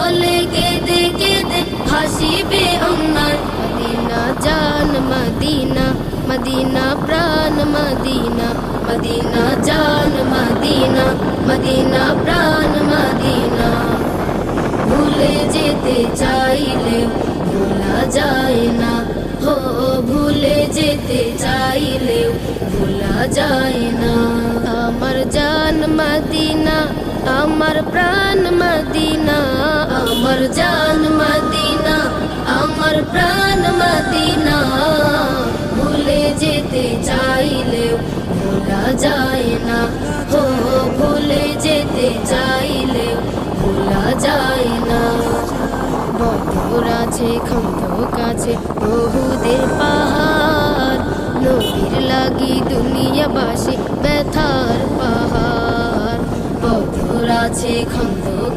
বলে কেঁদে কেঁদে হাসিবে অন্যায়। মদিনা জান মদিনা, মদিনা প্রাণ মদিনা, মদিনা জান মদিনা, মদিনা প্রাণ মদিনা। ভুলে যেতে চাইলে ভোলা যায় না, হো ভুলে যেতে চাইলে ভোলা যায় না। আমার জান মদিনা, আমার প্রাণ মদিনা, আমার জান মদিনা, আমার প্রাণ মদিনা। ভুলে যেতে চাইলে ভোলা যায় না, হো ভুলে যেতে চাইলে ভোলা যায় না। বদর আছে খন্দক আছে বহুদের পাহাড়, নবীর লাগি দুনিয়াবাসী ব্যথার পাহাড়। বদর আছে খন্দক